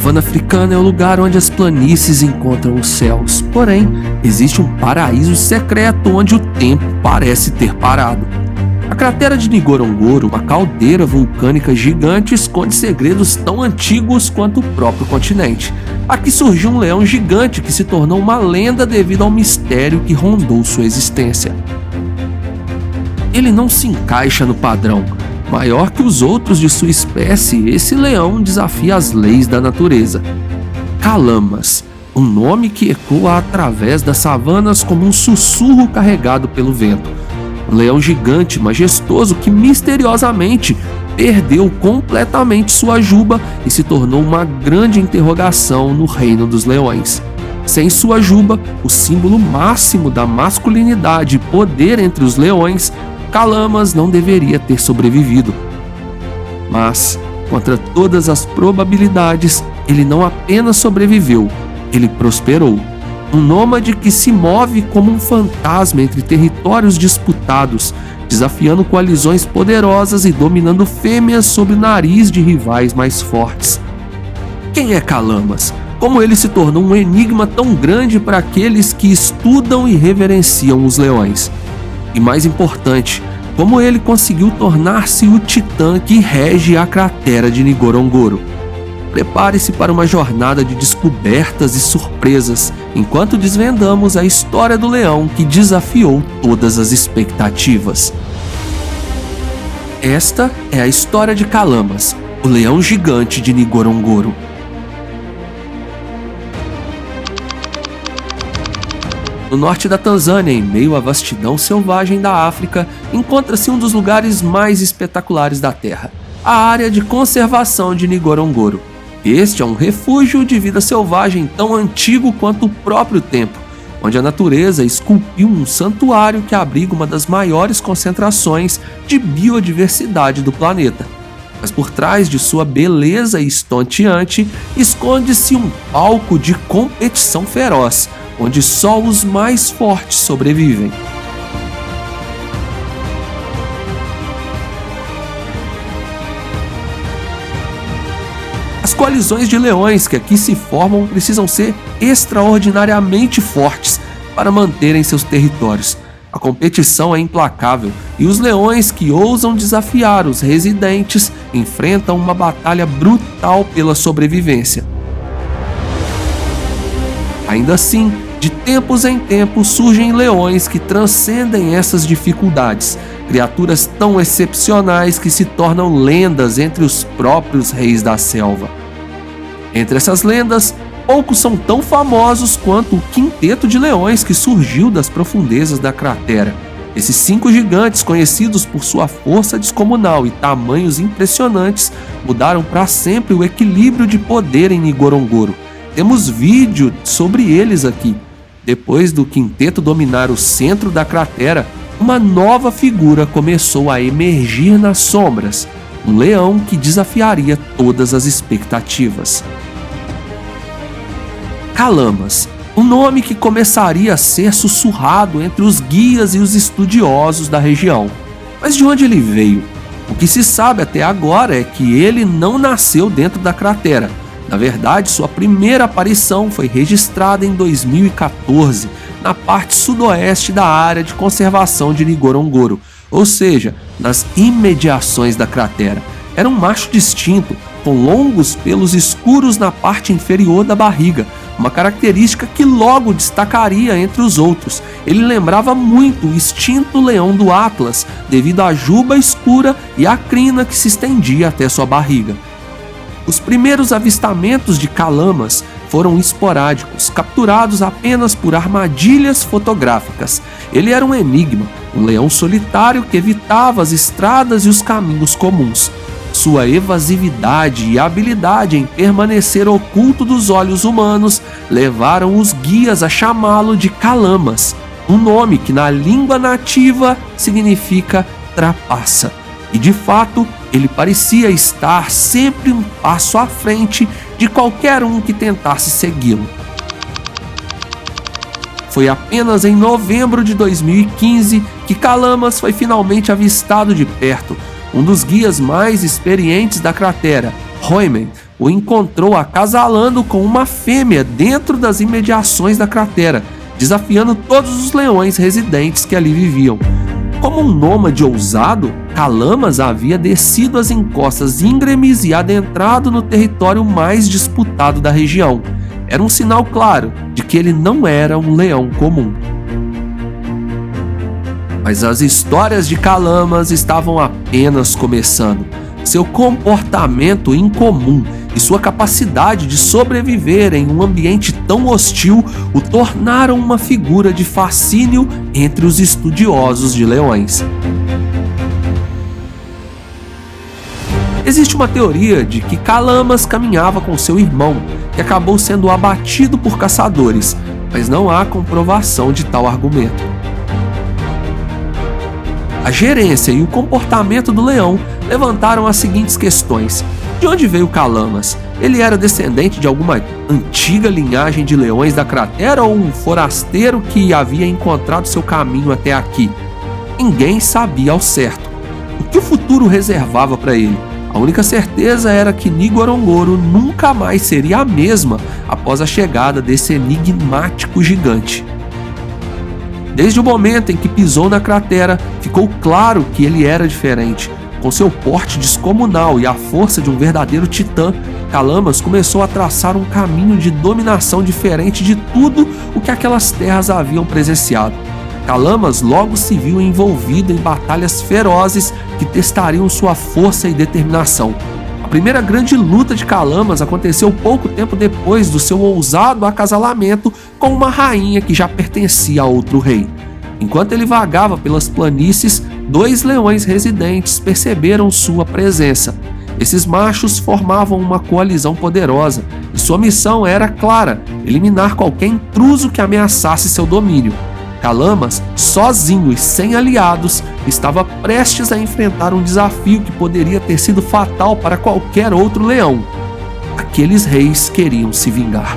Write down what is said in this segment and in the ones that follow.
savana africana é o lugar onde as planícies encontram os céus. Porém, existe um paraíso secreto onde o tempo parece ter parado. A cratera de Ngorongoro, uma caldeira vulcânica gigante, esconde segredos tão antigos quanto o próprio continente. Aqui surgiu um leão gigante que se tornou uma lenda devido ao mistério que rondou sua existência. Ele não se encaixa no padrão. Maior que os outros de sua espécie, esse leão desafia as leis da natureza. Calamas, um nome que ecoa através das savanas como um sussurro carregado pelo vento. Um leão gigante, majestoso, que misteriosamente perdeu completamente sua juba e se tornou uma grande interrogação no reino dos leões. Sem sua juba, o símbolo máximo da masculinidade e poder entre os leões, Calamas não deveria ter sobrevivido. Mas, contra todas as probabilidades, ele não apenas sobreviveu, ele prosperou. Um nômade que se move como um fantasma entre territórios disputados, desafiando coalizões poderosas e dominando fêmeas sob o nariz de rivais mais fortes. Quem é Calamas? Como ele se tornou um enigma tão grande para aqueles que estudam e reverenciam os leões? E mais importante, como ele conseguiu tornar-se o titã que rege a cratera de Ngorongoro? Prepare-se para uma jornada de descobertas e surpresas, enquanto desvendamos a história do leão que desafiou todas as expectativas. Esta é a história de Calamas, o leão gigante de Ngorongoro. No norte da Tanzânia, em meio à vastidão selvagem da África, encontra-se um dos lugares mais espetaculares da Terra, a área de conservação de Ngorongoro. Este é um refúgio de vida selvagem tão antigo quanto o próprio tempo, onde a natureza esculpiu um santuário que abriga uma das maiores concentrações de biodiversidade do planeta. Mas por trás de sua beleza estonteante, esconde-se um palco de competição feroz, onde só os mais fortes sobrevivem. As coalizões de leões que aqui se formam precisam ser extraordinariamente fortes para manterem seus territórios. A competição é implacável e os leões que ousam desafiar os residentes enfrentam uma batalha brutal pela sobrevivência. Ainda assim, de tempos em tempos surgem leões que transcendem essas dificuldades, criaturas tão excepcionais que se tornam lendas entre os próprios reis da selva. Entre essas lendas, poucos são tão famosos quanto o quinteto de leões que surgiu das profundezas da cratera. Esses 5 gigantes, conhecidos por sua força descomunal e tamanhos impressionantes, mudaram para sempre o equilíbrio de poder em Ngorongoro. Temos vídeo sobre eles aqui. Depois do quinteto dominar o centro da cratera, uma nova figura começou a emergir nas sombras, um leão que desafiaria todas as expectativas. Calamas, um nome que começaria a ser sussurrado entre os guias e os estudiosos da região. Mas de onde ele veio? O que se sabe até agora é que ele não nasceu dentro da cratera. Na verdade, sua primeira aparição foi registrada em 2014, na parte sudoeste da área de conservação de Ngorongoro, ou seja, nas imediações da cratera. Era um macho distinto, com longos pelos escuros na parte inferior da barriga, uma característica que logo destacaria entre os outros. Ele lembrava muito o extinto leão do Atlas, devido à juba escura e à crina que se estendia até sua barriga. Os primeiros avistamentos de Calamas foram esporádicos, capturados apenas por armadilhas fotográficas. Ele era um enigma, um leão solitário que evitava as estradas e os caminhos comuns. Sua evasividade e habilidade em permanecer oculto dos olhos humanos levaram os guias a chamá-lo de Calamas, um nome que na língua nativa significa trapaça. E de fato, ele parecia estar sempre um passo à frente de qualquer um que tentasse segui-lo. Foi apenas em novembro de 2015 que Calamas foi finalmente avistado de perto. Um dos guias mais experientes da cratera, Royman, o encontrou acasalando com uma fêmea dentro das imediações da cratera, desafiando todos os leões residentes que ali viviam. Como um nômade ousado, Calamas havia descido as encostas íngremes e adentrado no território mais disputado da região. Era um sinal claro de que ele não era um leão comum. Mas as histórias de Calamas estavam apenas começando. Seu comportamento incomum e sua capacidade de sobreviver em um ambiente tão hostil o tornaram uma figura de fascínio entre os estudiosos de leões. Existe uma teoria de que Calamas caminhava com seu irmão, que acabou sendo abatido por caçadores, mas não há comprovação de tal argumento. A gerência e o comportamento do leão levantaram as seguintes questões. De onde veio Calamas? Ele era descendente de alguma antiga linhagem de leões da cratera ou um forasteiro que havia encontrado seu caminho até aqui? Ninguém sabia ao certo. O que o futuro reservava para ele? A única certeza era que Ngorongoro nunca mais seria a mesma após a chegada desse enigmático gigante. Desde o momento em que pisou na cratera, ficou claro que ele era diferente. Com seu porte descomunal e a força de um verdadeiro titã, Calamas começou a traçar um caminho de dominação diferente de tudo o que aquelas terras haviam presenciado. Calamas logo se viu envolvido em batalhas ferozes que testariam sua força e determinação. A primeira grande luta de Calamas aconteceu pouco tempo depois do seu ousado acasalamento com uma rainha que já pertencia a outro rei. Enquanto ele vagava pelas planícies, 2 leões residentes perceberam sua presença. Esses machos formavam uma coalizão poderosa e sua missão era clara: eliminar qualquer intruso que ameaçasse seu domínio. Calamas, sozinho e sem aliados, estava prestes a enfrentar um desafio que poderia ter sido fatal para qualquer outro leão. Aqueles reis queriam se vingar.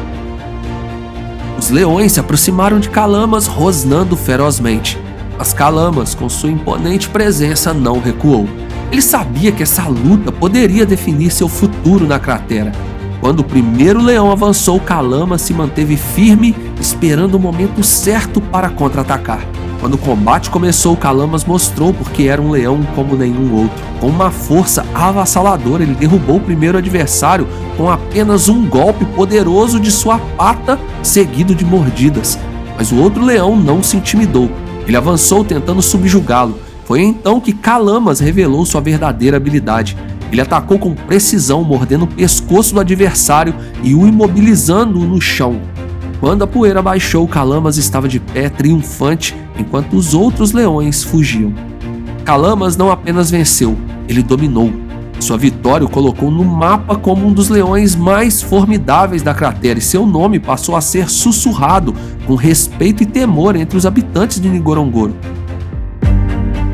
Os leões se aproximaram de Calamas rosnando ferozmente, mas Calamas, com sua imponente presença, não recuou. Ele sabia que essa luta poderia definir seu futuro na cratera. Quando o primeiro leão avançou, Calamas se manteve firme, esperando o momento certo para contra-atacar. Quando o combate começou, Calamas mostrou porque era um leão como nenhum outro. Com uma força avassaladora, ele derrubou o primeiro adversário com apenas um golpe poderoso de sua pata, seguido de mordidas. Mas o outro leão não se intimidou. Ele avançou tentando subjugá-lo. Foi então que Calamas revelou sua verdadeira habilidade. Ele atacou com precisão, mordendo o pescoço do adversário e o imobilizando-o no chão. Quando a poeira baixou, Calamas estava de pé, triunfante, enquanto os outros leões fugiam. Calamas não apenas venceu, ele dominou. Sua vitória o colocou no mapa como um dos leões mais formidáveis da cratera e seu nome passou a ser sussurrado com respeito e temor entre os habitantes de Ngorongoro.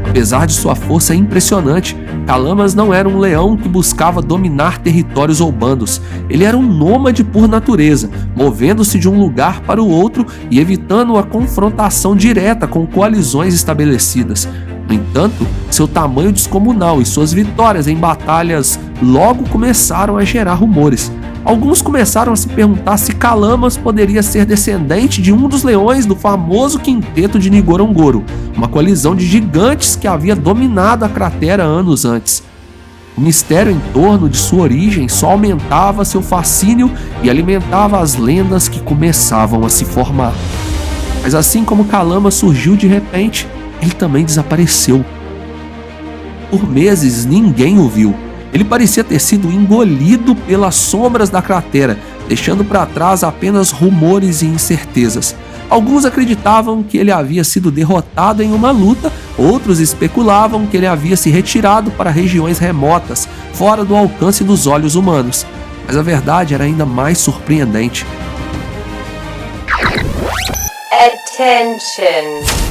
Apesar de sua força impressionante, Calamas não era um leão que buscava dominar territórios ou bandos. Ele era um nômade por natureza, movendo-se de um lugar para o outro e evitando a confrontação direta com coalizões estabelecidas. No entanto, seu tamanho descomunal e suas vitórias em batalhas logo começaram a gerar rumores. Alguns começaram a se perguntar se Calamas poderia ser descendente de um dos leões do famoso quinteto de Ngorongoro, uma coalizão de gigantes que havia dominado a cratera anos antes. O mistério em torno de sua origem só aumentava seu fascínio e alimentava as lendas que começavam a se formar. Mas assim como Calamas surgiu de repente, ele também desapareceu. Por meses ninguém o viu. Ele parecia ter sido engolido pelas sombras da cratera, deixando para trás apenas rumores e incertezas. Alguns acreditavam que ele havia sido derrotado em uma luta, outros especulavam que ele havia se retirado para regiões remotas, fora do alcance dos olhos humanos. Mas a verdade era ainda mais surpreendente. Attention!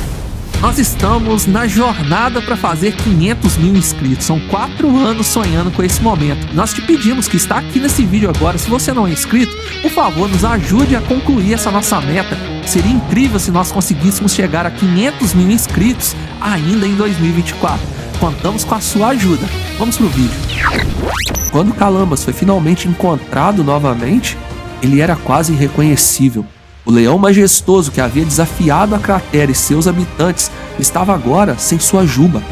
Nós estamos na jornada para fazer 500 mil inscritos. São 4 anos sonhando com esse momento. Nós te pedimos que está aqui nesse vídeo agora. Se você não é inscrito, por favor, nos ajude a concluir essa nossa meta. Seria incrível se nós conseguíssemos chegar a 500 mil inscritos ainda em 2024. contamos com a sua ajuda. Vamos pro vídeo. Quando Calamas foi finalmente encontrado novamente, ele era quase irreconhecível. O leão majestoso que havia desafiado a cratera e seus habitantes estava agora sem sua juba.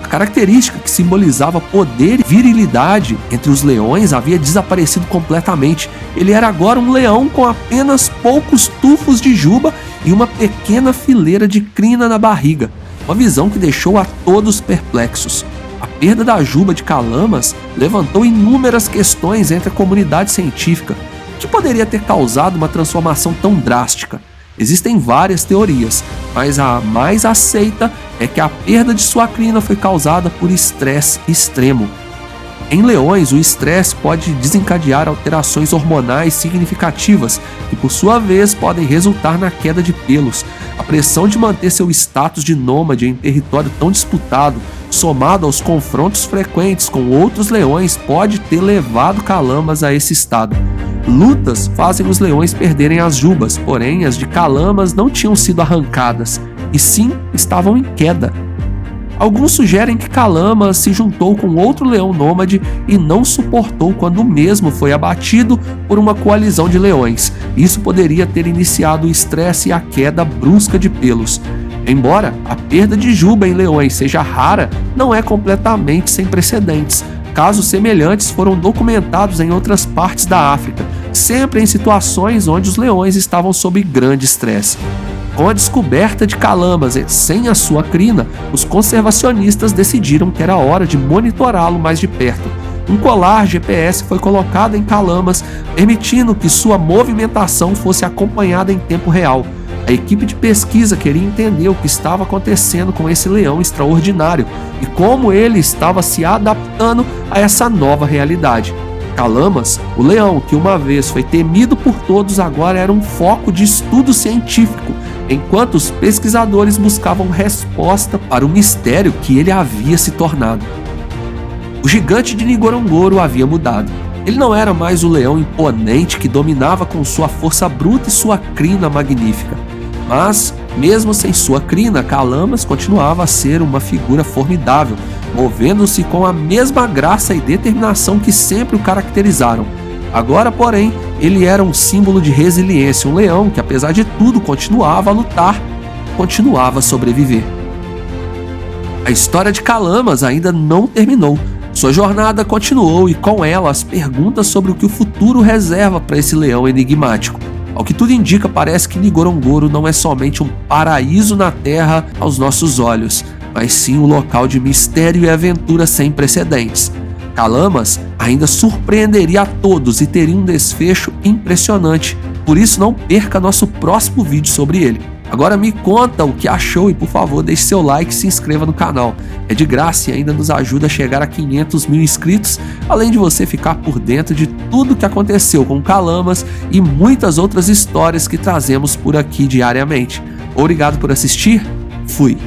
A característica que simbolizava poder e virilidade entre os leões havia desaparecido completamente. Ele era agora um leão com apenas poucos tufos de juba e uma pequena fileira de crina na barriga. Uma visão que deixou a todos perplexos. A perda da juba de Calamas levantou inúmeras questões entre a comunidade científica. O que poderia ter causado uma transformação tão drástica? Existem várias teorias, mas a mais aceita é que a perda de sua crina foi causada por estresse extremo. Em leões, o estresse pode desencadear alterações hormonais significativas, que por sua vez podem resultar na queda de pelos. A pressão de manter seu status de nômade em território tão disputado, somado aos confrontos frequentes com outros leões, pode ter levado Calamas a esse estado. Lutas fazem os leões perderem as jubas, porém as de Calamas não tinham sido arrancadas, e sim estavam em queda. Alguns sugerem que Calamas se juntou com outro leão nômade e não suportou quando o mesmo foi abatido por uma coalizão de leões. Isso poderia ter iniciado o estresse e a queda brusca de pelos. Embora a perda de juba em leões seja rara, não é completamente sem precedentes. Casos semelhantes foram documentados em outras partes da África, sempre em situações onde os leões estavam sob grande estresse. Com a descoberta de Calamas sem a sua crina, os conservacionistas decidiram que era hora de monitorá-lo mais de perto. Um colar GPS foi colocado em Calamas, permitindo que sua movimentação fosse acompanhada em tempo real. A equipe de pesquisa queria entender o que estava acontecendo com esse leão extraordinário e como ele estava se adaptando a essa nova realidade. Calamas, o leão que uma vez foi temido por todos, agora era um foco de estudo científico, enquanto os pesquisadores buscavam resposta para o mistério que ele havia se tornado. O gigante de Ngorongoro havia mudado. Ele não era mais o leão imponente que dominava com sua força bruta e sua crina magnífica. Mas, mesmo sem sua crina, Calamas continuava a ser uma figura formidável, movendo-se com a mesma graça e determinação que sempre o caracterizaram. Agora, porém, ele era um símbolo de resiliência, um leão que, apesar de tudo, continuava a lutar, continuava a sobreviver. A história de Calamas ainda não terminou. Sua jornada continuou e, com ela, as perguntas sobre o que o futuro reserva para esse leão enigmático. Ao que tudo indica, parece que Ngorongoro não é somente um paraíso na Terra aos nossos olhos, mas sim um local de mistério e aventura sem precedentes. Calamas ainda surpreenderia a todos e teria um desfecho impressionante, por isso não perca nosso próximo vídeo sobre ele. Agora me conta o que achou e, por favor, deixe seu like e se inscreva no canal. É de graça e ainda nos ajuda a chegar a 500 mil inscritos, além de você ficar por dentro de tudo o que aconteceu com Calamas e muitas outras histórias que trazemos por aqui diariamente. Obrigado por assistir, fui!